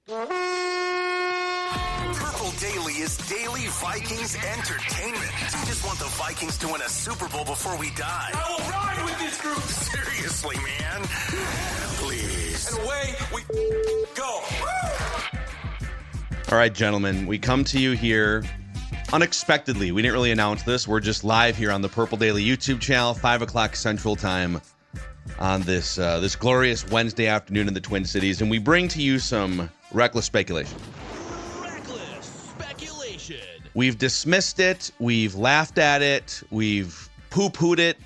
Purple Daily is daily Vikings entertainment. We just want the Vikings to win a Super Bowl before we die. I will ride with this group. Seriously, man. Please. And away we go. All right, gentlemen, we come to you here unexpectedly. We didn't really announce this. We're just live here on the Purple Daily YouTube channel, 5 o'clock Central Time on this glorious Wednesday afternoon in the Twin Cities. And we bring to you some reckless speculation. We've dismissed it. We've laughed at it. We've poo-pooed it.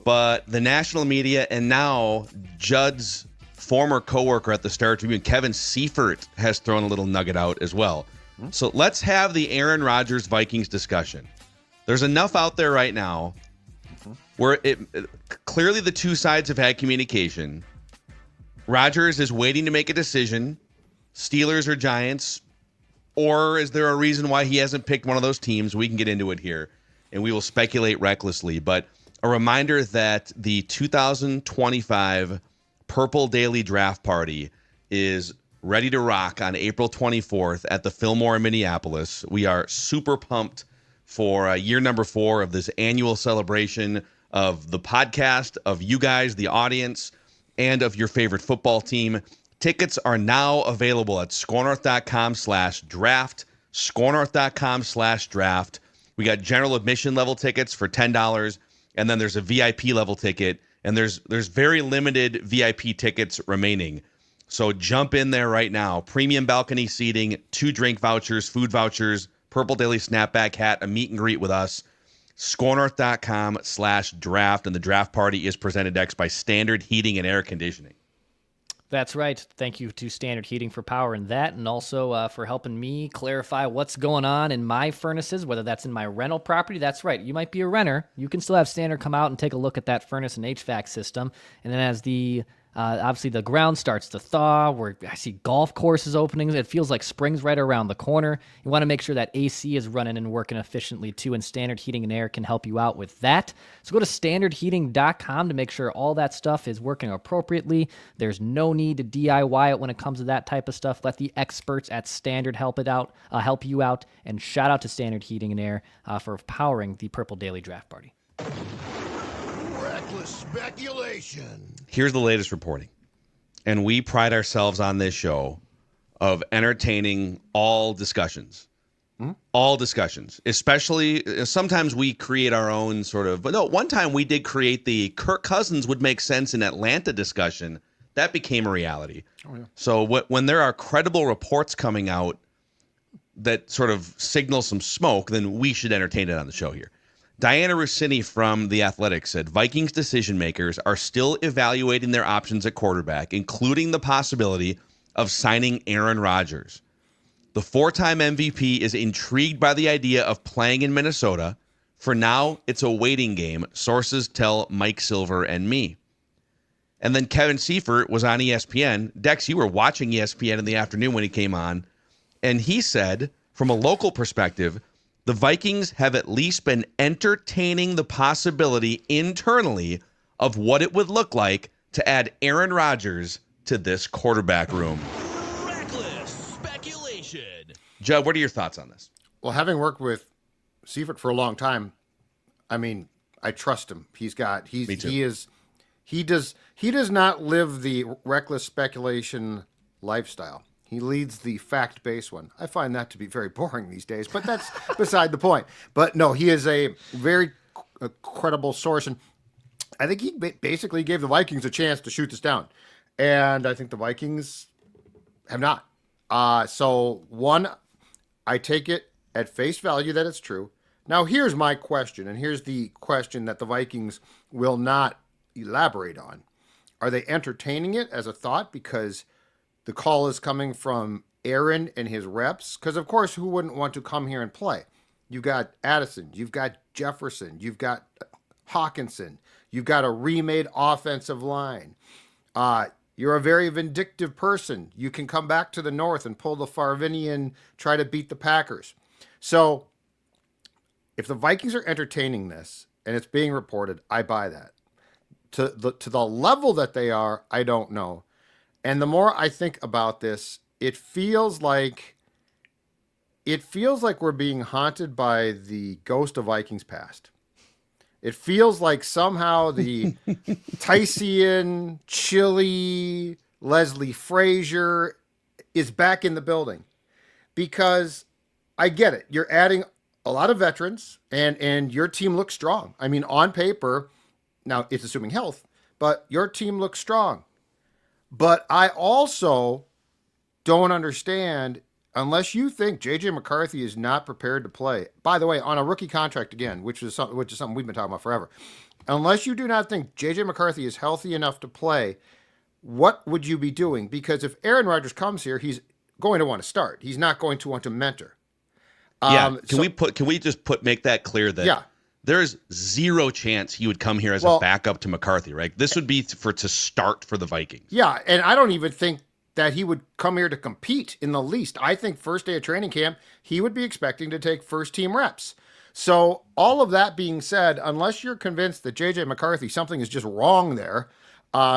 But the national media and now Judd's former coworker at the Star Tribune, Kevin Seifert, has thrown a little nugget out as well. So let's have the Aaron Rodgers Vikings discussion. There's enough out there right now where clearly the two sides have had communication. Rodgers is waiting to make a decision. Steelers or Giants. Or is there a reason why he hasn't picked one of those teams? We can get into it here, and we will speculate recklessly. But a reminder that the 2025 Purple Daily Draft Party is ready to rock on April 24th at the Fillmore in Minneapolis. We are super pumped for year number 4 of this annual celebration of the podcast, of you guys, the audience, and of your favorite football team. Tickets are now available at scorenorth.com/draft, scorenorth.com/draft. We got general admission level tickets for $10, and then there's a VIP level ticket, and there's very limited VIP tickets remaining. So jump in there right now. Premium balcony seating, 2 drink vouchers, food vouchers, Purple Daily snapback hat, a meet and greet with us. scorenorth.com/draft, and the draft party is presented next by Standard Heating and Air Conditioning. That's right. Thank you to Standard Heating for powering that, and also for helping me clarify what's going on in my furnaces, whether that's in my rental property. That's right. You might be a renter. You can still have Standard come out and take a look at that furnace and HVAC system. And then as the obviously the ground starts to thaw, where I see golf courses opening, it feels like spring's right around the corner. You want to make sure that AC is running and working efficiently too, and Standard Heating and Air can help you out with that. So go to standardheating.com to make sure all that stuff is working appropriately. There's no need to DIY it when it comes to that type of stuff. Let the experts at Standard help you out, and shout out to Standard Heating and Air for powering the Purple Daily Draft Party. Reckless speculation. Here's the latest reporting. And we pride ourselves on this show of entertaining all discussions. All discussions. Especially, sometimes we create our own sort of... No, one time we did create the Kirk Cousins would make sense in Atlanta discussion. That became a reality. Oh, yeah. So when there are credible reports coming out that sort of signal some smoke, then we should entertain it on the show here. Diana Rossini from The Athletic said, Vikings decision makers are still evaluating their options at quarterback, including the possibility of signing Aaron Rodgers. The 4-time MVP is intrigued by the idea of playing in Minnesota. For now, it's a waiting game, sources tell Mike Silver and me. And then Kevin Seifert was on ESPN. Dex, you were watching ESPN in the afternoon when he came on, and he said, from a local perspective, the Vikings have at least been entertaining the possibility internally of what it would look like to add Aaron Rodgers to this quarterback room. Reckless speculation. Judd, what are your thoughts on this? Well, having worked with Seifert for a long time, I mean, I trust him. Me too. He does not live the reckless speculation lifestyle. He leads the fact-based one. I find that to be very boring these days, but that's beside the point. But no, he is a very credible source, and I think he basically gave the Vikings a chance to shoot this down, and I think the Vikings have not. So one, I take it at face value that it's true. Now here's my question, and here's the question that the Vikings will not elaborate on. Are they entertaining it as a thought because the call is coming from Aaron and his reps? Because, of course, who wouldn't want to come here and play? You've got Addison. You've got Jefferson. You've got Hawkinson. You've got a remade offensive line. You're a very vindictive person. You can come back to the north and pull the Favrean, try to beat the Packers. So if the Vikings are entertaining this and it's being reported, I buy that. To the level that they are, I don't know. And the more I think about this, it feels like we're being haunted by the ghost of Vikings past. It feels like somehow the Tyson, Chili, Leslie Frazier is back in the building. Because I get it. You're adding a lot of veterans, and your team looks strong. I mean, on paper, now it's assuming health, but your team looks strong. But I also don't understand, unless you think J.J. McCarthy is not prepared to play, by the way, on a rookie contract again, which is something we've been talking about forever. Unless you do not think J.J. McCarthy is healthy enough to play, what would you be doing? Because if Aaron Rodgers comes here, he's going to want to start. He's not going to want to mentor. Can we just make that clear that there's zero chance he would come here as a backup to McCarthy, right? This would be to start for the Vikings. Yeah, and I don't even think that he would come here to compete in the least. I think first day of training camp, he would be expecting to take first team reps. So all of that being said, unless you're convinced that J.J. McCarthy, something is just wrong there,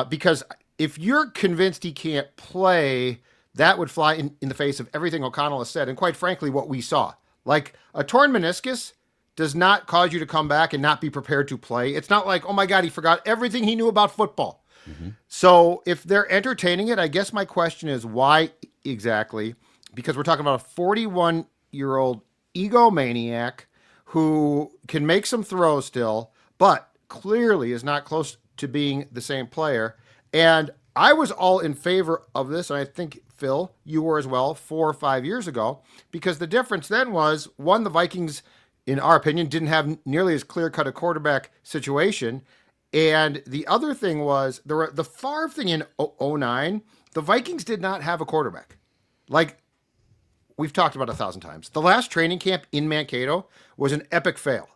because if you're convinced he can't play, that would fly in the face of everything O'Connell has said. And quite frankly, what we saw. Like, a torn meniscus does not cause you to come back and not be prepared to play. It's not like, oh my God, he forgot everything he knew about football. Mm-hmm. So if they're entertaining it, I guess my question is why exactly? Because we're talking about a 41-year-old egomaniac who can make some throws still, but clearly is not close to being the same player. And I was all in favor of this, and I think, Phil, you were as well 4 or 5 years ago, because the difference then was, one, the Vikings, in our opinion, didn't have nearly as clear-cut a quarterback situation, and the other thing was, the Favre thing in 2009, the Vikings did not have a quarterback. Like, we've talked about 1,000 times. The last training camp in Mankato was an epic fail.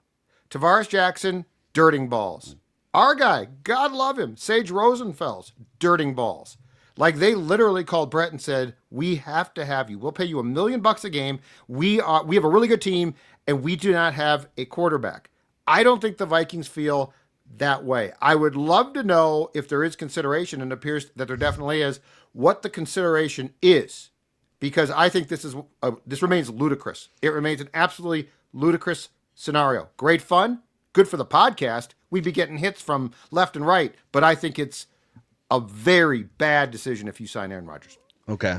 Tavares Jackson, dirting balls. Our guy, God love him, Sage Rosenfels, dirting balls. Like, they literally called Brett and said, we have to have you. We'll pay you $1 million a game. We have a really good team, and we do not have a quarterback. I don't think the Vikings feel that way. I would love to know if there is consideration, and it appears that there definitely is, what the consideration is. Because I think this remains ludicrous. It remains an absolutely ludicrous scenario. Great fun, good for the podcast. We'd be getting hits from left and right, but I think it's a very bad decision if you sign Aaron Rodgers. Okay.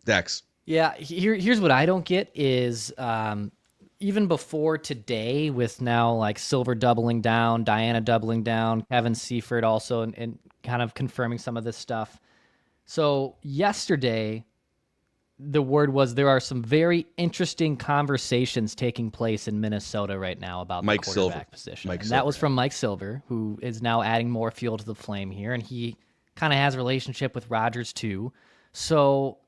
Dex. Yeah, here's what I don't get is even before today, with now like Silver doubling down, Diana doubling down, Kevin Seifert also and kind of confirming some of this stuff. So yesterday, the word was there are some very interesting conversations taking place in Minnesota right now about the quarterback position. That was from Mike Silver, who is now adding more fuel to the flame here, and he kind of has a relationship with Rodgers too. So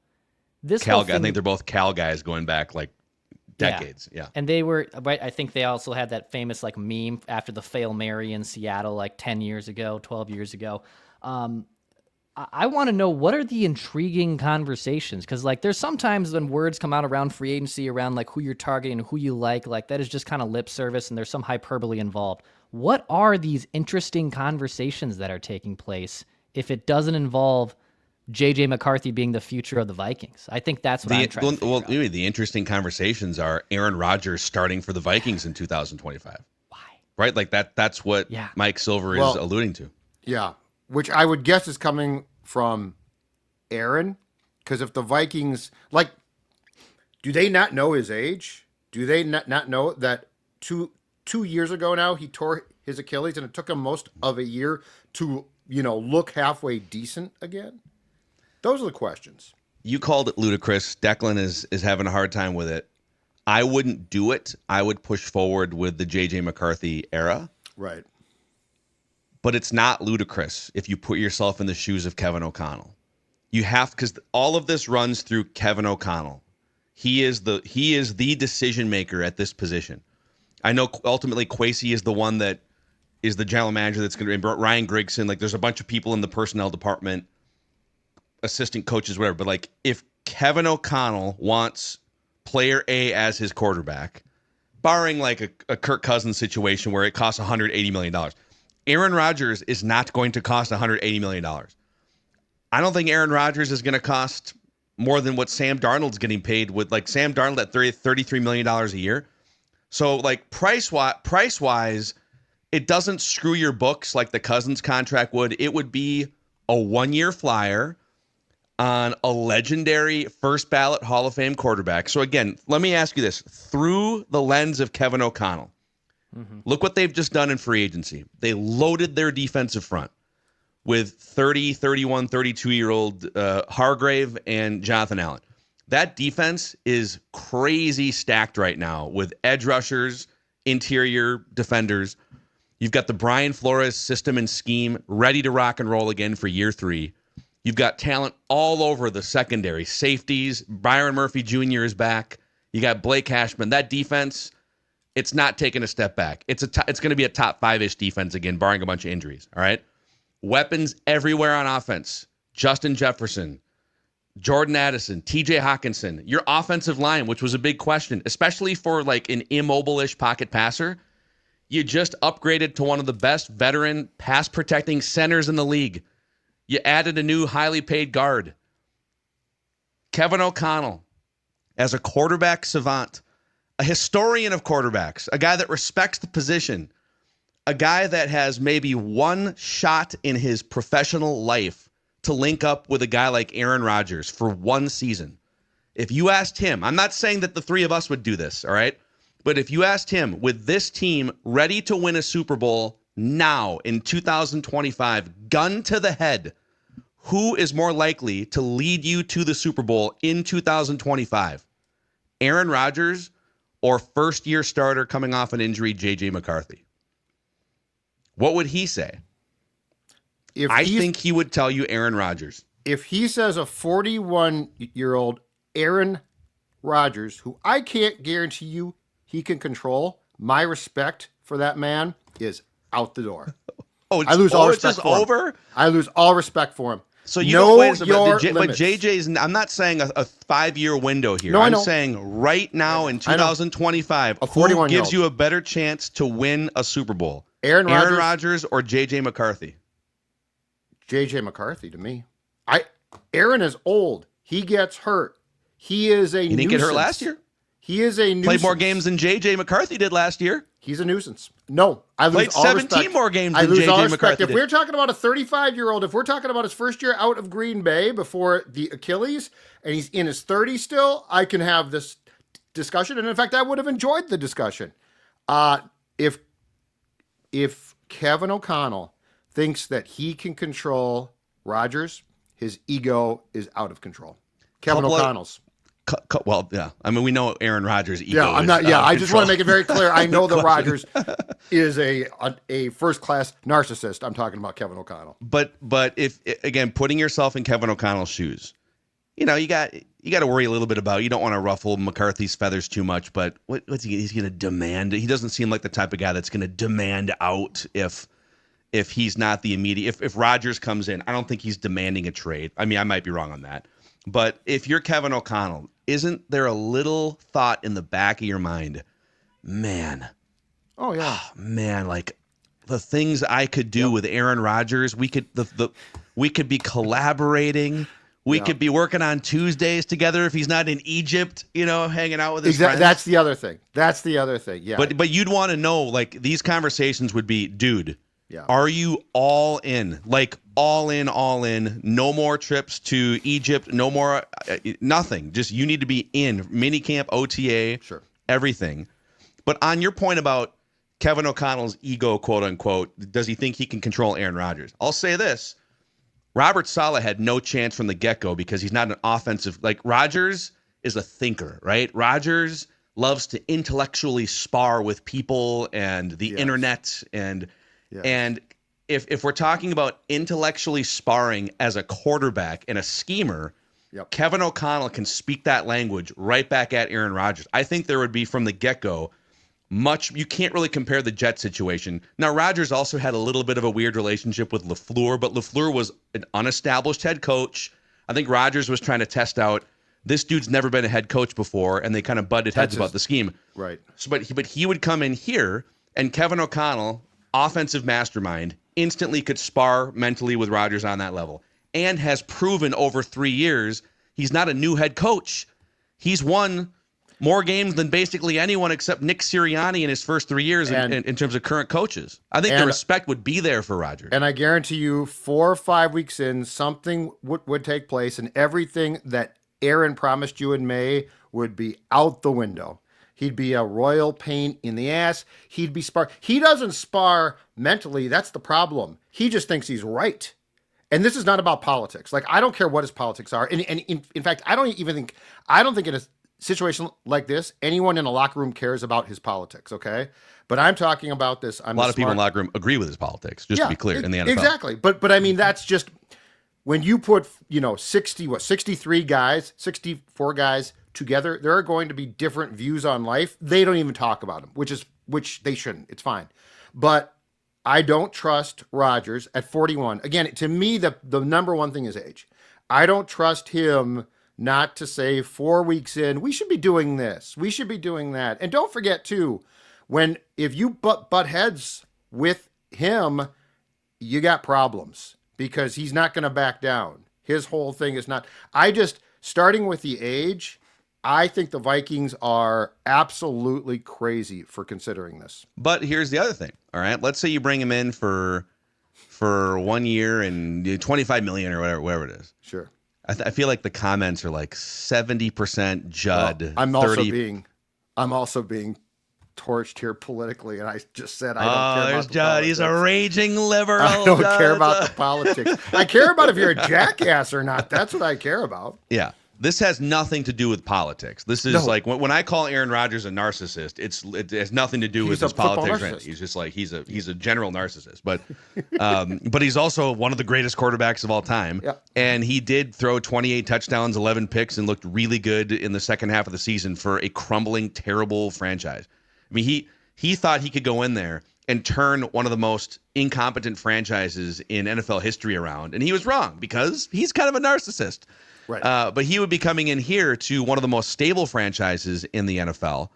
this Cal guy, I think they're both Cal guys going back like decades. Yeah. And they were right. I think they also had that famous like meme after the Fail Mary in Seattle like 10 years ago, 12 years ago. I want to know, what are the intriguing conversations? Because like there's sometimes when words come out around free agency, around like who you're targeting and who you like that is just kind of lip service and there's some hyperbole involved. What are these interesting conversations that are taking place if it doesn't involve J.J. McCarthy being the future of the Vikings? I think that's what I'm trying to figure out. Well, the interesting conversations are Aaron Rodgers starting for the Vikings in 2025. Why? Right? Like that's what Mike Silver is alluding to. Yeah. Which I would guess is coming from Aaron. Because if the Vikings, like, do they not know his age? Do they not know that two years ago now he tore his Achilles and it took him most of a year to, look halfway decent again? Those are the questions. You called it ludicrous. Declan is having a hard time with it. I wouldn't do it. I would push forward with the J.J. McCarthy era. Right. But it's not ludicrous if you put yourself in the shoes of Kevin O'Connell. You have, because all of this runs through Kevin O'Connell. He is the decision maker at this position. I know ultimately Kwesi is the one that is the general manager that's going to be Ryan Grigson. Like there's a bunch of people in the personnel department, assistant coaches, whatever. But like if Kevin O'Connell wants player A as his quarterback, barring like a Kirk Cousins situation where it costs $180 million, Aaron Rodgers is not going to cost $180 million. I don't think Aaron Rodgers is going to cost more than what Sam Darnold's getting paid with, like Sam Darnold at $33 million a year. So like price wise, it doesn't screw your books like the Cousins contract would. It would be a 1-year flyer on a legendary first ballot Hall of Fame quarterback. So again, let me ask you this through the lens of Kevin O'Connell. Look what they've just done in free agency. They loaded their defensive front with 30, 31, 32-year-old Hargrave and Jonathan Allen. That defense is crazy stacked right now with edge rushers, interior defenders. You've got the Brian Flores system and scheme ready to rock and roll again for year 3. You've got talent all over the secondary. Safeties, Byron Murphy Jr. is back. You got Blake Hashman. That defense, it's not taking a step back. It's going to be a top 5-ish defense again, barring a bunch of injuries, all right? Weapons everywhere on offense. Justin Jefferson, Jordan Addison, TJ Hawkinson. Your offensive line, which was a big question, especially for like an immobile-ish pocket passer, you just upgraded to one of the best veteran pass-protecting centers in the league. You added a new highly paid guard. Kevin O'Connell, as a quarterback savant, a historian of quarterbacks, a guy that respects the position, a guy that has maybe one shot in his professional life to link up with a guy like Aaron Rodgers for one season. If you asked him, I'm not saying that the three of us would do this, all right? But if you asked him, with this team ready to win a Super Bowl now in 2025, gun to the head, who is more likely to lead you to the Super Bowl in 2025? Aaron Rodgers or first-year starter coming off an injury, J.J. McCarthy? What would he say? I think he would tell you Aaron Rodgers. If he says a 41-year-old Aaron Rodgers, who I can't guarantee you he can control, my respect for that man is out the door. I lose all respect for him. Over? I lose all respect for him. So you know but JJ's, I'm not saying a 5-year window here. I'm saying right now in 2025, who gives you a better chance to win a Super Bowl? Aaron Rodgers or J.J. McCarthy? J.J. McCarthy to me. Aaron is old. He gets hurt. He is a nuisance. He didn't get hurt last year. He is a nuisance. Played more games than J.J. McCarthy did last year. He's a nuisance. No, I lose all respect. Played 17 more games than J.J. McCarthy did. If we're talking about a 35-year-old, if we're talking about his first year out of Green Bay before the Achilles, and he's in his 30s still, I can have this discussion. And in fact, I would have enjoyed the discussion. If Kevin O'Connell thinks that he can control Rodgers, his ego is out of control. Kevin O'Connell's. Well, yeah. I mean, we know Aaron Rodgers' ego. Yeah, I'm not. Yeah, I just want to make it very clear. I know that Rodgers is a first-class narcissist. I'm talking about Kevin O'Connell. But if again, putting yourself in Kevin O'Connell's shoes, you know, you got to worry a little bit about. You don't want to ruffle McCarthy's feathers too much. But what's he's going to demand? He doesn't seem like the type of guy that's going to demand out if he's not the immediate. If Rodgers comes in, I don't think he's demanding a trade. I mean, I might be wrong on that. But if you're Kevin O'Connell, isn't there a little thought in the back of your mind, man? Oh yeah, man, like the things I could do with Aaron Rodgers. We could we could be collaborating. We could be working on Tuesdays together if he's not in Egypt, you know, hanging out with his friends. That's the other thing. Yeah. But you'd want to know, like, these conversations would be, dude. Yeah. Are you all in? Like all in, no more trips to Egypt, no more, nothing. Just you need to be in minicamp, OTA, sure, everything. But on your point about Kevin O'Connell's ego, quote unquote, does he think he can control Aaron Rodgers? I'll say this. Robert Saleh had no chance from the get-go because he's not an offensive, like Rodgers is a thinker, right? Rodgers loves to intellectually spar with people and the internet and if we're talking about intellectually sparring as a quarterback and a schemer, Kevin O'Connell can speak that language right back at Aaron Rodgers. I think there would be from the get-go you can't really compare the Jet situation. Now, Rodgers also had a little bit of a weird relationship with LaFleur, but LaFleur was an unestablished head coach. I think Rodgers was trying to test out, this dude's never been a head coach before, and they kind of butted heads about the scheme. Right. So, but he would come in here, and Kevin O'Connell, offensive mastermind, instantly could spar mentally with Rodgers on that level, and has proven over 3 years He's not a new head coach. He's won more games than basically anyone except Nick Sirianni in his first 3 years in terms of current coaches. I think the respect would be there for Rodgers. And I guarantee you 4 or 5 weeks in, something would take place, and everything that Aaron promised you in May would be out the window. He'd be a royal pain in the ass. He'd be spar. He doesn't spar mentally. That's the problem. He just thinks he's right. And this is not about politics. Like, I don't care what his politics are. And in fact, I don't think in a situation like this, anyone in a locker room cares about his politics, okay? But I'm talking about this. A lot of people in the locker room agree with his politics, just to be clear, in the NFL. Exactly. But I mean, that's just, when you put, 63 guys, 64 guys together, there are going to be different views on life. They don't even talk about them, which they shouldn't. It's fine. But I don't trust Rodgers at 41. Again, to me, the number one thing is age. I don't trust him not to say 4 weeks in, we should be doing this, we should be doing that. And don't forget, too, if you butt heads with him, you got problems, because he's not going to back down. His whole thing is not. Starting with the age, I think the Vikings are absolutely crazy for considering this. But here's the other thing, all right? Let's say you bring him in for 1 year and $25 million or whatever it is. Sure. I feel like the comments are like 70% Judd. Well, I'm also being torched here politically, and I just said I don't care about the Judd. politics. He's a raging liberal. I don't care about the politics. I care about if you're a jackass or not. That's what I care about. Yeah. This has nothing to do with politics. This is like when I call Aaron Rodgers a narcissist, it has nothing to do with his politics. He's just like he's a general narcissist, but he's also one of the greatest quarterbacks of all time. Yep. And he did throw 28 touchdowns, 11 picks, and looked really good in the second half of the season for a crumbling, terrible franchise. I mean, he thought he could go in there and turn one of the most incompetent franchises in NFL history around, and he was wrong, because he's kind of a narcissist. Right. But he would be coming in here to one of the most stable franchises in the NFL.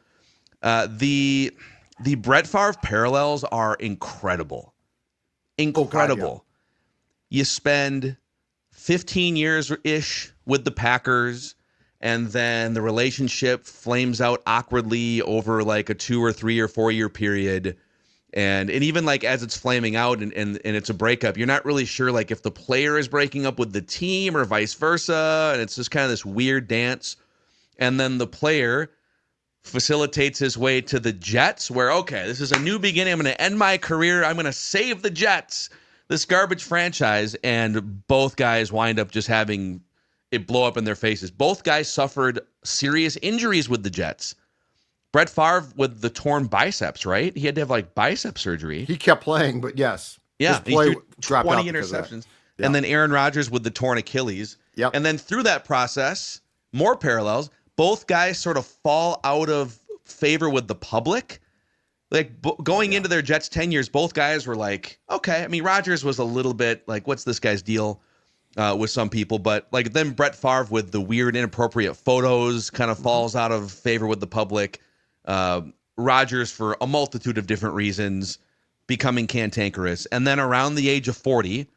The Brett Favre parallels are incredible. Incredible. Oh, God, yeah. You spend 15 years-ish with the Packers, and then the relationship flames out awkwardly over like a 2 or 3 or 4 year period. And even like as it's flaming out and it's a breakup, you're not really sure like if the player is breaking up with the team or vice versa. And it's just kind of this weird dance. And then the player facilitates his way to the Jets, where, okay, this is a new beginning. I'm going to end my career. I'm going to save the Jets, this garbage franchise. And both guys wind up just having it blow up in their faces. Both guys suffered serious injuries with the Jets. Brett Favre with the torn biceps, right? He had to have like bicep surgery. He kept playing, but yes. Yeah, his play he threw dropped 20 out interceptions. Yeah. And then Aaron Rodgers with the torn Achilles. Yep. And then through that process, more parallels, both guys sort of fall out of favor with the public. Like going into their Jets 10 years, both guys were like, okay. I mean, Rodgers was a little bit like, what's this guy's deal with some people? But like then Brett Favre with the weird, inappropriate photos kind of falls out of favor with the public. Rodgers, for a multitude of different reasons, becoming cantankerous. And then around the age of 40,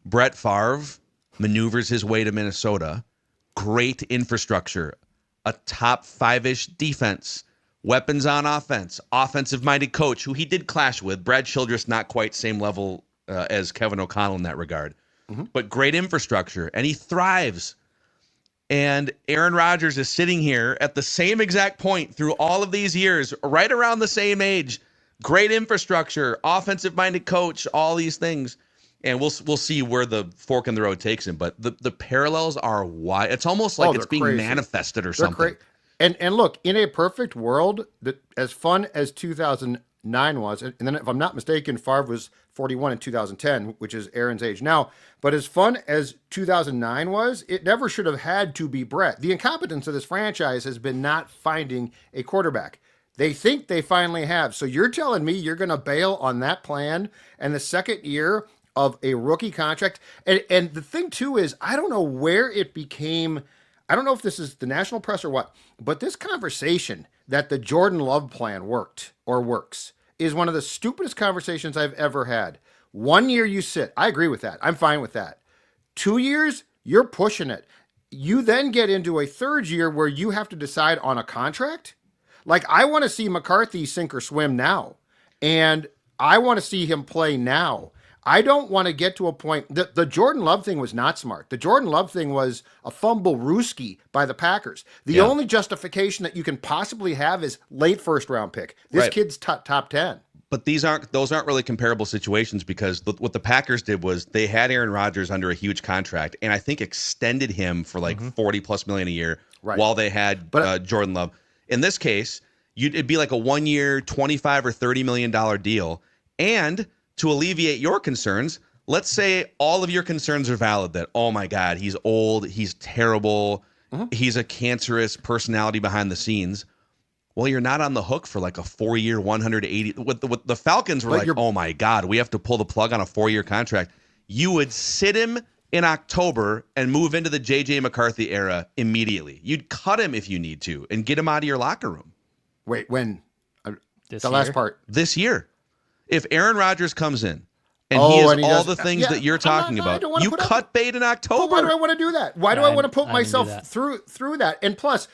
Brett Favre maneuvers his way to Minnesota. Great infrastructure, a top 5-ish defense, weapons on offense, offensive-minded coach who he did clash with. Brad Childress, not quite same level as Kevin O'Connell in that regard. Mm-hmm. But great infrastructure, and he thrives. And Aaron Rodgers is sitting here at the same exact point through all of these years, right around the same age. Great infrastructure, offensive-minded coach, all these things. And we'll see where the fork in the road takes him. But the parallels are wide. It's almost like it's being crazy. Manifested or something. And look, in a perfect world, that as fun as 2009 was, and then if I'm not mistaken, Favre was 41 in 2010, which is Aaron's age now. But as fun as 2009 was, it never should have had to be Brett. The incompetence of this franchise has been not finding a quarterback. They think they finally have. So you're telling me you're going to bail on that plan and the second year of a rookie contract? And the thing, too, is I don't know where it became. I don't know if this is the national press or what, but this conversation that the Jordan Love plan worked or works is one of the stupidest conversations I've ever had. 1 year you sit. I agree with that. I'm fine with that. 2 years, you're pushing it. you then get into a third year where you have to decide on a contract. Like, I want to see McCarthy sink or swim now, and I want to see him play now. I don't want to get to a point that the Jordan Love thing was not smart. The Jordan Love thing was a fumble rooski by the Packers. The only justification that you can possibly have is late first round pick. This kid's top 10. But those aren't really comparable situations, because what the Packers did was they had Aaron Rodgers under a huge contract, and I think extended him for like $40+ million a year while they had Jordan Love. In this case, it'd be like a 1 year, $25 or $30 million deal. And to alleviate your concerns, let's say all of your concerns are valid, that, oh my God, he's old, he's terrible, he's a cancerous personality behind the scenes. Well, you're not on the hook for like a 4 year, 180. With the Falcons were like, oh my God, we have to pull the plug on a 4 year contract. You would sit him in October and move into the JJ McCarthy era immediately. You'd cut him if you need to and get him out of your locker room. Wait, when? Last part. This year. If Aaron Rodgers comes in and he is all the things that you're talking about, you cut bait in October. Why do I want to do that? Why do I want to put myself through that? And plus,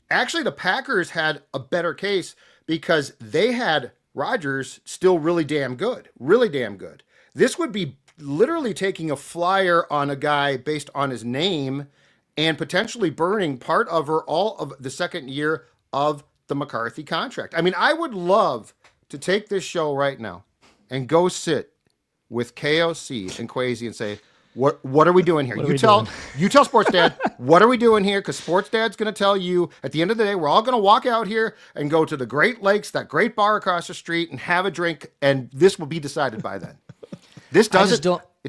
actually the Packers had a better case because they had Rodgers still really damn good. This would be literally taking a flyer on a guy based on his name and potentially burning part of or all of the second year of the McCarthy contract. I mean, I would love to take this show right now and go sit with KOC and Kwesi and say, what are we doing here? You tell Sports Dad, what are we doing here? Because Sports Dad's going to tell you at the end of the day, we're all going to walk out here and go to the Great Lakes, that great bar across the street, and have a drink, and this will be decided by then. It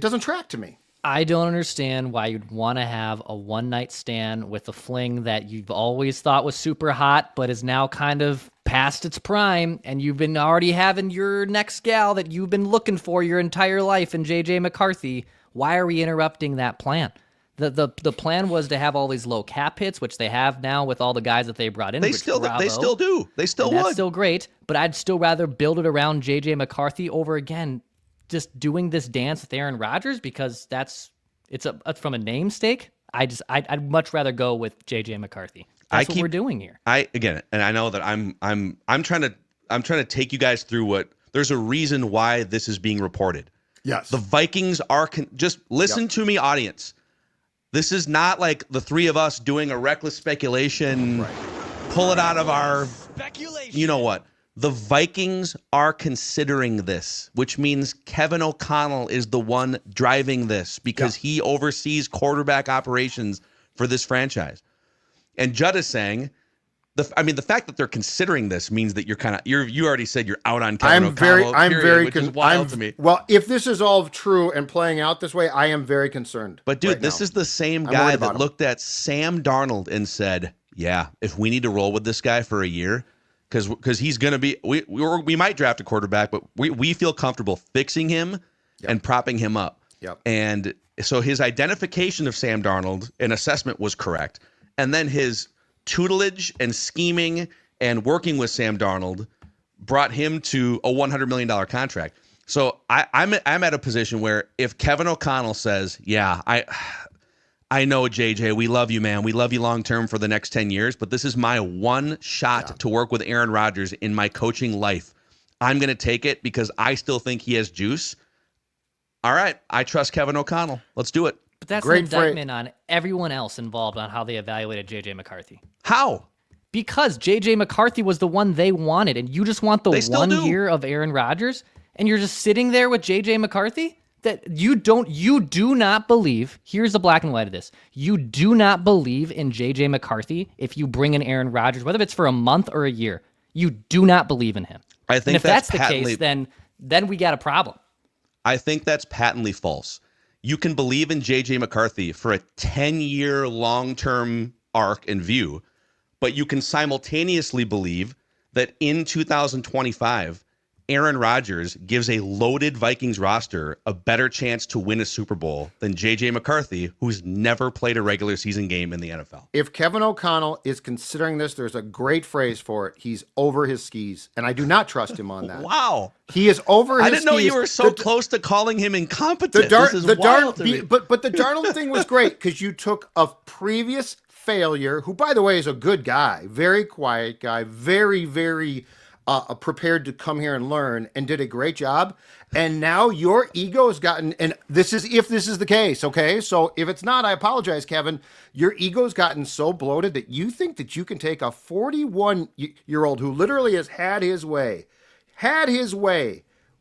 doesn't track to me. I don't understand why you'd want to have a one-night stand with a fling that you've always thought was super hot, but is now kind of past its prime, and you've been already having your next gal that you've been looking for your entire life in JJ McCarthy. Why are we interrupting that plan? The plan was to have all these low cap hits, which they have now with all the guys that they brought in. They still do. They still would. That's still great, but I'd still rather build it around JJ McCarthy over, again, just doing this dance with Aaron Rodgers, because it's from a name stake. I'd much rather go with JJ McCarthy. That's what we're doing here. And I know that I'm trying to take you guys through there's a reason why this is being reported. Yes. The Vikings are just listen to me, audience. This is not like the three of us doing a reckless speculation, pull it out of our speculation. You know what? The Vikings are considering this, which means Kevin O'Connell is the one driving this, because he oversees quarterback operations for this franchise. And Judd is saying, the fact that they're considering this means that you already said you're out on Kevin O'Connell. Which is wild to me. Well, if this is all true and playing out this way, I am very concerned. But dude, this is the same guy that looked at Sam Darnold and said, "Yeah, if we need to roll with this guy for a year." Because he's going to be, we might draft a quarterback, but we feel comfortable fixing him and propping him up. Yep. And so his identification of Sam Darnold and assessment was correct. And then his tutelage and scheming and working with Sam Darnold brought him to a $100 million contract. So I'm at a position where if Kevin O'Connell says, yeah, I know, JJ, we love you, man. We love you long-term for the next 10 years, but this is my one shot to work with Aaron Rodgers in my coaching life. I'm going to take it because I still think he has juice. All right, I trust Kevin O'Connell. Let's do it. But that's an indictment on everyone else involved on how they evaluated JJ McCarthy. How? Because JJ McCarthy was the one they wanted, and you just want the 1 year of Aaron Rodgers, and you're just sitting there with JJ McCarthy? That you do not believe, here's the black and white of this, you do not believe in JJ McCarthy if you bring in Aaron Rodgers, whether it's for a month or a year. You do not believe in him. I think and if that's the case, then we got a problem. I think that's patently false. You can believe in JJ McCarthy for a 10-year long-term arc and view, but you can simultaneously believe that in 2025, Aaron Rodgers gives a loaded Vikings roster a better chance to win a Super Bowl than J.J. McCarthy, who's never played a regular season game in the NFL. If Kevin O'Connell is considering this, there's a great phrase for it. He's over his skis, and I do not trust him on that. Wow. He is over his skis. I didn't know you were so close to calling him incompetent. But the Darnold thing was great because you took a previous failure, who, by the way, is a good guy, very quiet guy, very, very prepared to come here and learn, and did a great job. And now your ego has gotten, and this is if this is the case, okay? So if it's not, I apologize, Kevin. Your ego's gotten so bloated that you think that you can take a 41-year-old who literally has had his way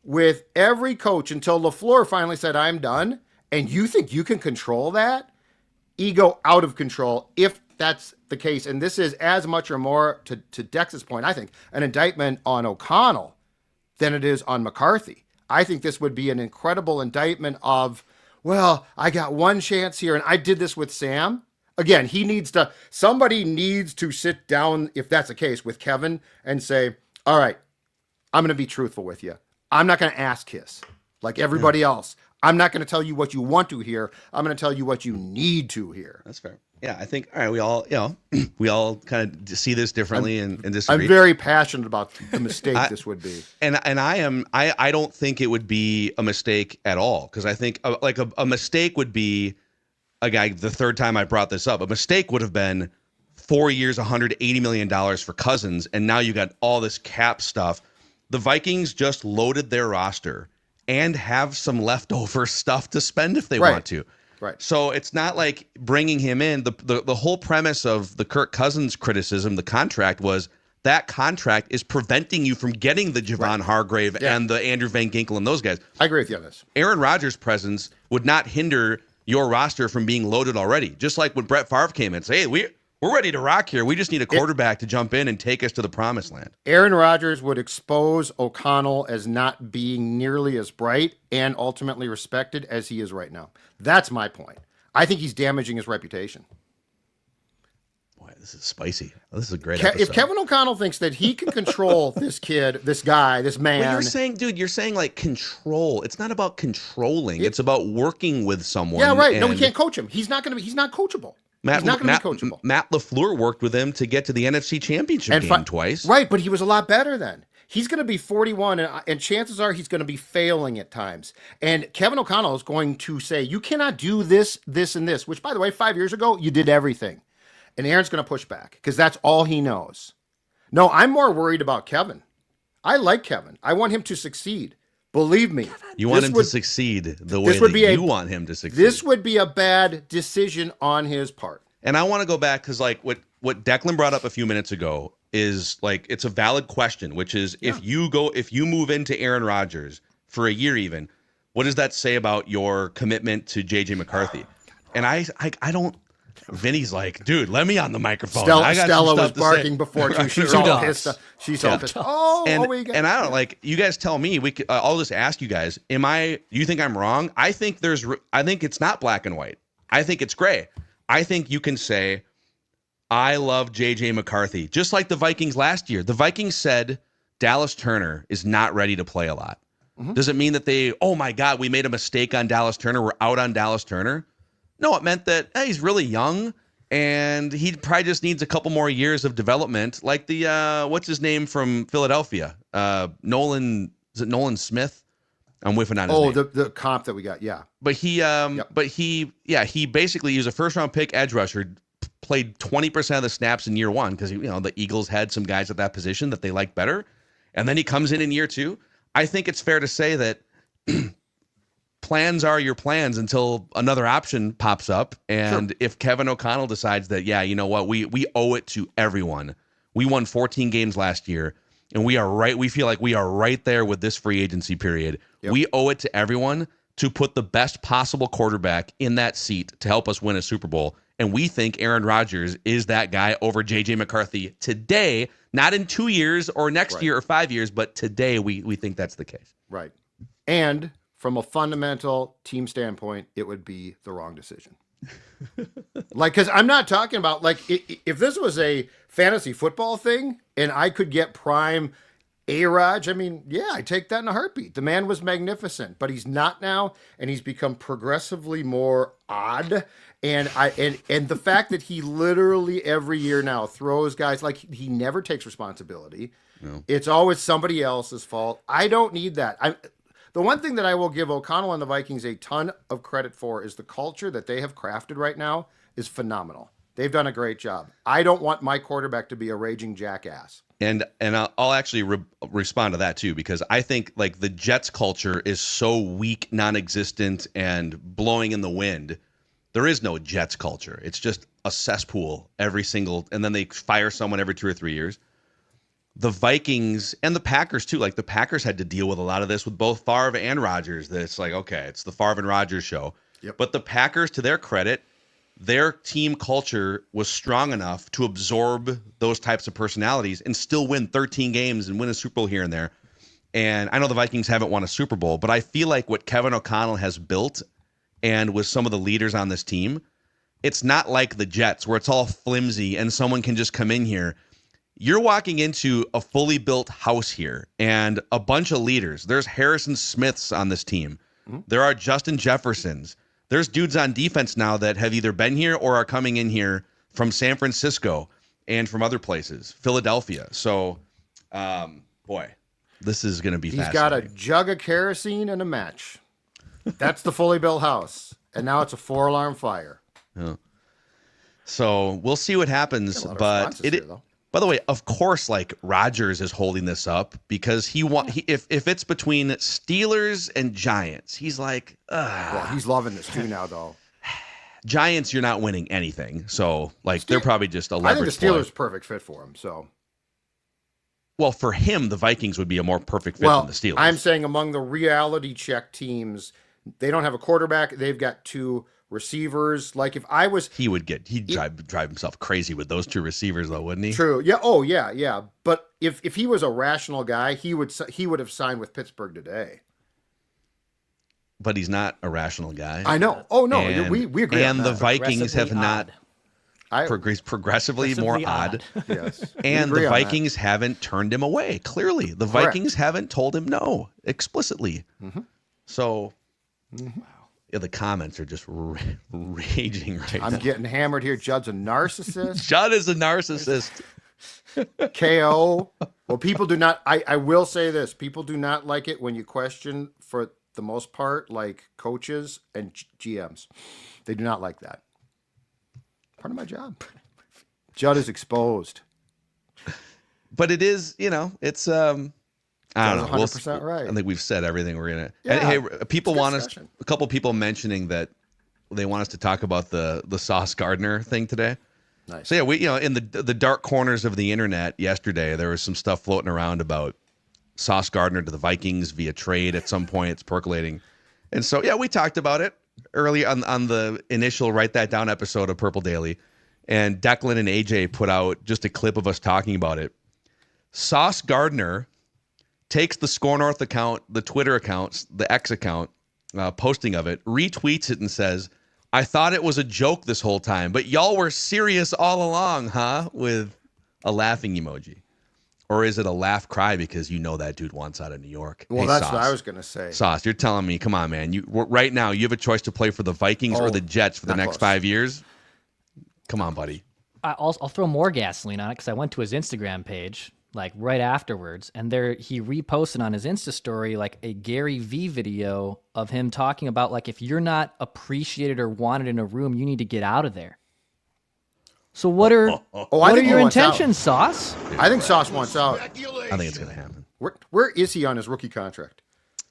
with every coach until LaFleur finally said, I'm done, and you think you can control that? Ego out of control, if that's the case. And this is as much or more, to Dex's point, I think, an indictment on O'Connell than it is on McCarthy. I think this would be an incredible indictment of, well, I got one chance here, and I did this with Sam. Again, somebody needs to sit down, if that's the case, with Kevin and say, all right, I'm going to be truthful with you. I'm not going to ass kiss like everybody else. I'm not going to tell you what you want to hear. I'm going to tell you what you need to hear. That's fair. Yeah, I think, all right, we all kind of see this differently and disagree. I'm very passionate about the mistake this would be. And I don't think it would be a mistake at all, because I think a mistake would be, the third time I brought this up, a mistake would have been 4 years, $180 million for Cousins, and now you got all this cap stuff. The Vikings just loaded their roster and have some leftover stuff to spend if they want to. Right. So it's not like bringing him in. The whole premise of the Kirk Cousins criticism, the contract, was that contract is preventing you from getting the Javon Hargrave and the Andrew Van Ginkel and those guys. I agree with you on this. Aaron Rodgers' presence would not hinder your roster from being loaded already. Just like when Brett Favre came in and said, hey, we're ready to rock here. We just need a quarterback to jump in and take us to the promised land. Aaron Rodgers would expose O'Connell as not being nearly as bright and ultimately respected as he is right now. That's my point. I think he's damaging his reputation. Boy, this is spicy. This is a great episode. If Kevin O'Connell thinks that he can control this kid, this guy, this man. Well, you're saying like control. It's not about controlling. It's about working with someone. Yeah, right. No, we can't coach him. He's not coachable. He's not going to be coachable. Matt LaFleur worked with him to get to the NFC Championship game twice. Right, but he was a lot better then. He's going to be 41, and chances are he's going to be failing at times. And Kevin O'Connell is going to say, you cannot do this, this, and this, which, by the way, 5 years ago, you did everything. And Aaron's going to push back because that's all he knows. No, I'm more worried about Kevin. I like Kevin. I want him to succeed. Believe me. You want him to succeed the way that you want him to succeed. This would be a bad decision on his part. And I want to go back because like what Declan brought up a few minutes ago is like, it's a valid question, which is if you move into Aaron Rodgers for a year even, what does that say about your commitment to J.J. McCarthy? And I don't. Vinny's like, dude, let me on the microphone. Stella was barking before too. She's all pissed. She's all pissed. And I don't like. You guys tell me. I'll just ask you guys. Do you think I'm wrong? I think it's not black and white. I think it's gray. I think you can say, I love J.J. McCarthy, just like the Vikings last year. The Vikings said Dallas Turner is not ready to play a lot. Mm-hmm. Does it mean that oh my God, we made a mistake on Dallas Turner? We're out on Dallas Turner? No, it meant that he's really young and he probably just needs a couple more years of development. Like the what's his name from Philadelphia? Nolan Smith? I'm whiffing on his name. The comp that we got, yeah. But he basically used a first round pick edge rusher, played 20% of the snaps in year one because the Eagles had some guys at that position that they liked better, and then he comes in year two. I think it's fair to say that plans are your plans until another option pops up. And if Kevin O'Connell decides that, yeah, you know what, we owe it to everyone. We won 14 games last year, and we feel like we are right there with this free agency period. Yep. We owe it to everyone to put the best possible quarterback in that seat to help us win a Super Bowl. And we think Aaron Rodgers is that guy over J.J. McCarthy today, not in 2 years or next year or 5 years, but today we think that's the case. Right. And from a fundamental team standpoint, it would be the wrong decision. Because I'm not talking about, if this was a fantasy football thing and I could get prime A-Raj, I mean, yeah, I take that in a heartbeat. The man was magnificent, but he's not now, and he's become progressively more odd. And and the fact that he literally every year now throws guys like he never takes responsibility. No. It's always somebody else's fault. I don't need that. The one thing that I will give O'Connell and the Vikings a ton of credit for is the culture that they have crafted right now is phenomenal. They've done a great job. I don't want my quarterback to be a raging jackass. And I'll actually respond to that too, because I think like the Jets culture is so weak, non-existent, and blowing in the wind. There is no Jets culture. It's just a cesspool and then they fire someone every 2 or 3 years. The Vikings and the Packers too. Like the Packers had to deal with a lot of this with both Favre and Rodgers. That it's like, okay, it's the Favre and Rodgers show. Yep. But the Packers, to their credit, their team culture was strong enough to absorb those types of personalities and still win 13 games and win a Super Bowl here and there. And I know the Vikings haven't won a Super Bowl, but I feel like what Kevin O'Connell has built and with some of the leaders on this team, it's not like the Jets where it's all flimsy and someone can just come in here. You're walking into a fully built house here and a bunch of leaders. There's Harrison Smiths on this team. Mm-hmm. There are Justin Jeffersons. There's dudes on defense now that have either been here or are coming in here from San Francisco and from other places, Philadelphia. So, boy, this is going to be fascinating. He's got a jug of kerosene and a match. That's the fully built house. And now it's a 4-alarm fire. Yeah. So we'll see what happens. But by the way, of course, like Rodgers is holding this up because if it's between Steelers and Giants, he's like, well, he's loving this too now, though. Giants, you're not winning anything, so like they're probably just a leverage. I think the Steelers perfect fit for him. So, well, for him, the Vikings would be a more perfect fit than the Steelers. I'm saying among the reality check teams, they don't have a quarterback. They've got 2 receivers. Like if I was, he'd drive himself crazy with those 2 receivers, though, wouldn't he? True. Yeah. Oh, yeah. But if he was a rational guy, he would have signed with Pittsburgh today. But he's not a rational guy. I know. Oh no, we agree. And on the that. Vikings have not progressively more odd. Yes. And the Vikings haven't turned him away. Clearly, the Vikings haven't told him no explicitly. Mm-hmm. So. Mm-hmm. Yeah, the comments are just raging right now. I'm getting hammered here. Judd's a narcissist. Judd is a narcissist. KO. Well, people do not. I will say this. People do not like it when you question, for the most part, like coaches and GMs. They do not like that. Part of my job. Judd is exposed. But it is, it's I don't know. 100% right. I think we've said everything we're gonna. Yeah, and, hey, people want us. A couple people mentioning that they want us to talk about the Sauce Gardner thing today. Nice. So yeah, we in the dark corners of the internet yesterday, there was some stuff floating around about Sauce Gardner to the Vikings via trade at some point. It's percolating, and so yeah, we talked about it early on the initial Write That Down episode of Purple Daily, and Declan and AJ put out just a clip of us talking about it. Sauce Gardner takes the Score North account, the Twitter accounts, the X account, posting of it, retweets it and says, "I thought it was a joke this whole time, but y'all were serious all along, huh?" With a laughing emoji. Or is it a laugh cry because you know that dude wants out of New York? Well, hey, that's Sauce, what I was going to say. Sauce, you're telling me, come on, man. Right now, you have a choice to play for the Vikings or the Jets for the next 5 years. Come on, buddy. I'll throw more gasoline on it because I went to his Instagram page like right afterwards, and he reposted on his Insta story like a Gary V video of him talking about like if you're not appreciated or wanted in a room, you need to get out of there. So what are your intentions, Sauce? I think Sauce wants out. I think it's going to happen. Where is he on his rookie contract?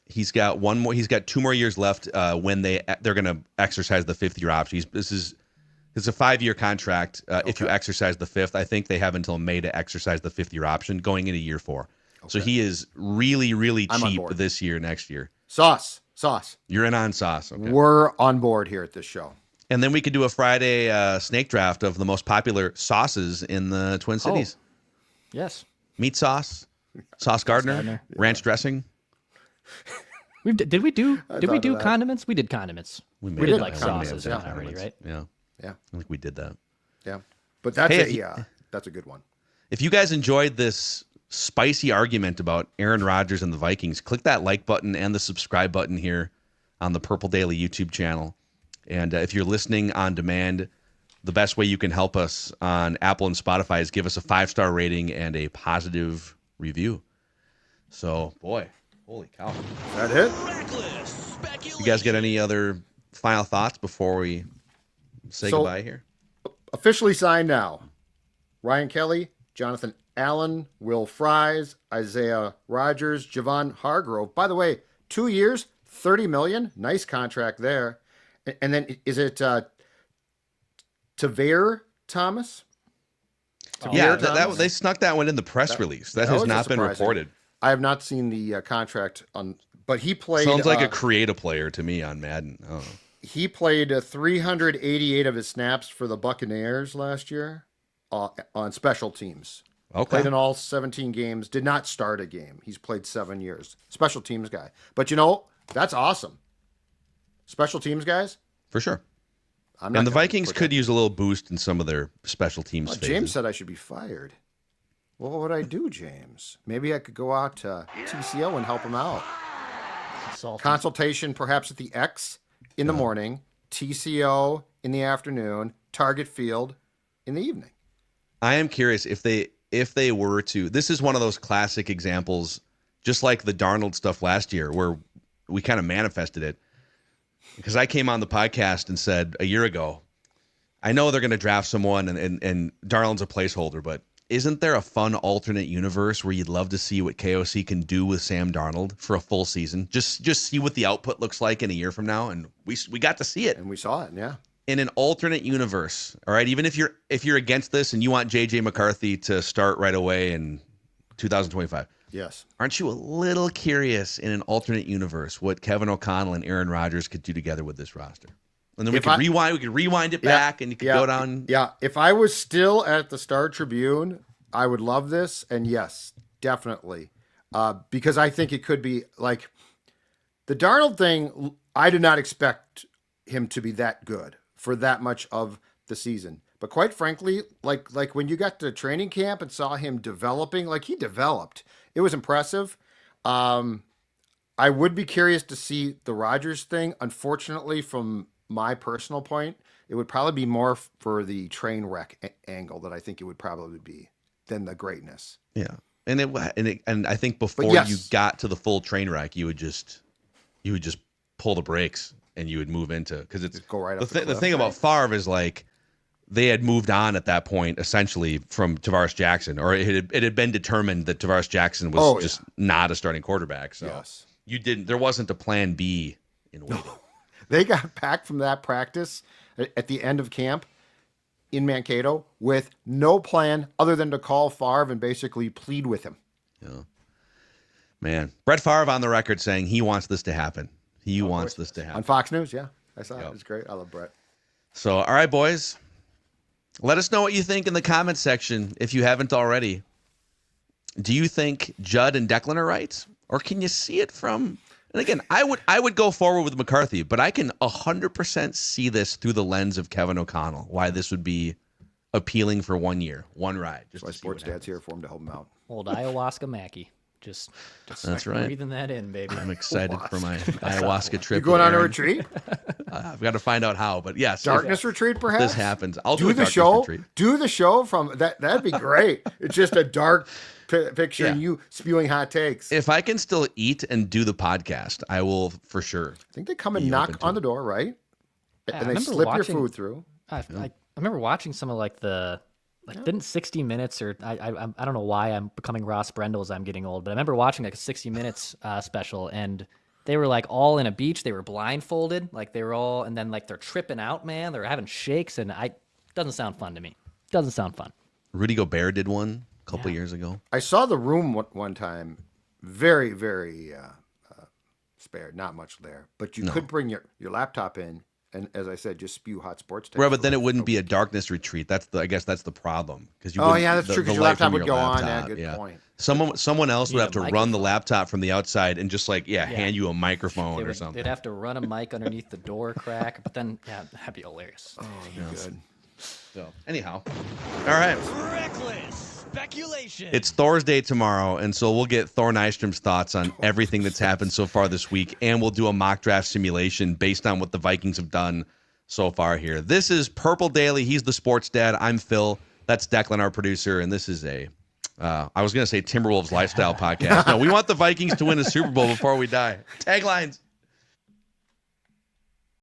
He's got 2 more years left when they're going to exercise the 5th-year option. It's a 5-year contract. If you exercise the 5th, I think they have until May to exercise the 5th-year option going into year 4. Okay. So he is really, really cheap this year, next year. Sauce. You're in on Sauce. Okay. We're on board here at this show. And then we could do a Friday snake draft of the most popular sauces in the Twin Cities. Yes. Meat sauce, Sauce Gardner, ranch dressing. Did we do condiments? We did condiments. We did like sauces already, right? Yeah. I think we did that. Yeah. But that's that's a good one. If you guys enjoyed this spicy argument about Aaron Rodgers and the Vikings, click that like button and the subscribe button here on the Purple Daily YouTube channel. And if you're listening on demand, the best way you can help us on Apple and Spotify is give us a 5-star rating and a positive review. So, boy, holy cow. Is that it? Reckless speculation. You guys get any other final thoughts before we say goodbye here? Officially signed now. Ryan Kelly, Jonathan Allen, Will Fries, Isaiah Rodgers, Javon Hargrove. By the way, 2 years, $30 million. Nice contract there. And then is it Tavere Thomas? Yeah, Thomas? they snuck that one in the press release. That has not been reported. I have not seen the contract on, but he played. Sounds like a creative player to me on Madden. Oh. He played 388 of his snaps for the Buccaneers last year on special teams. Okay. Played in all 17 games. Did not start a game. He's played 7 years. Special teams guy. But that's awesome. Special teams guys? For sure. And the Vikings could use a little boost in some of their special teams phases. James said I should be fired. What would I do, James? Maybe I could go out to TCO and help him out. Consultation perhaps at the X in the morning, TCO in the afternoon, Target Field in the evening. I am curious if they were to. This is one of those classic examples, just like the Darnold stuff last year, where we kind of manifested it. Because I came on the podcast and said a year ago, I know they're going to draft someone and Darnold's a placeholder, but isn't there a fun alternate universe where you'd love to see what KOC can do with Sam Darnold for a full season? Just see what the output looks like in a year from now, and we got to see it. And we saw it, yeah. In an alternate universe, all right. Even if you're against this and you want JJ McCarthy to start right away in 2025. Yes. Aren't you a little curious in an alternate universe what Kevin O'Connell and Aaron Rodgers could do together with this roster? And then we could rewind it back and you could go down. Yeah. If I was still at the Star Tribune, I would love this. And yes, definitely. Because I think it could be like the Darnold thing. I did not expect him to be that good for that much of the season. But quite frankly, like when you got to training camp and saw him developing, like he developed, it was impressive. I would be curious to see the Rodgers thing. Unfortunately, from my personal point, it would probably be more for the train wreck angle that I think it would probably be than the greatness. Yeah, and I think before you got to the full train wreck, you would just pull the brakes and you would move into because it's go right up the thing about Favre is like. They had moved on at that point, essentially, from Tavares Jackson, or it had been determined that Tavares Jackson was just not a starting quarterback. So there wasn't a plan B in waiting. They got back from that practice at the end of camp in Mankato with no plan other than to call Favre and basically plead with him. Yeah. Man, Brett Favre on the record saying he wants this to happen. He wants this to happen. On Fox News, yeah. I saw it. It was great. I love Brett. So, all right, boys. Let us know what you think in the comments section if you haven't already. Do you think Judd and Declan are right? Or can you see it from... And again, I would go forward with McCarthy, but I can 100% see this through the lens of Kevin O'Connell, why this would be appealing for 1 year, one ride. That's why Sports Dad's here for him to help him out. Old ayahuasca Mackie. Just that's right. Breathing that in, baby. I'm excited for my ayahuasca trip. You going on a retreat? I've got to find out how, but yes. Darkness retreat, perhaps? This happens. I'll do the darkness show. Retreat. Do the show from that. That'd be great. It's just a dark picture and you spewing hot takes. If I can still eat and do the podcast, I will for sure. I think they come and knock on the door, right? Yeah, and they slip your food through. I remember watching some of didn't 60 Minutes or I don't know why I'm becoming Ross Brendel as I'm getting old, but I remember watching like a 60 Minutes special and they were like all in a beach. They were blindfolded, like they were all, and then like they're tripping out, man. They're having shakes, and doesn't sound fun to me. Doesn't sound fun. Rudy Gobert did one a couple years ago. I saw The Room one time. Very, very spared. Not much there, but you could bring your laptop in. And as I said, just spew hot sports takes. Right, but then it wouldn't be a darkness retreat. I guess that's the problem. That's true. Because your laptop would go on. Yeah, good point. Someone else would have to run the laptop from the outside and just hand you a microphone or something. They'd have to run a mic underneath the door crack. But then, that'd be hilarious. Oh, good. So, anyhow. All right. Reckless speculation. It's Thor's Day tomorrow, and so we'll get Thor Nystrom's thoughts on everything that's happened so far this week, and we'll do a mock draft simulation based on what the Vikings have done so far here. This is Purple Daily. He's the sports dad. I'm Phil. That's Declan, our producer, and this is a I was going to say Timberwolves lifestyle podcast. No, we want the Vikings to win a Super Bowl before we die. Taglines.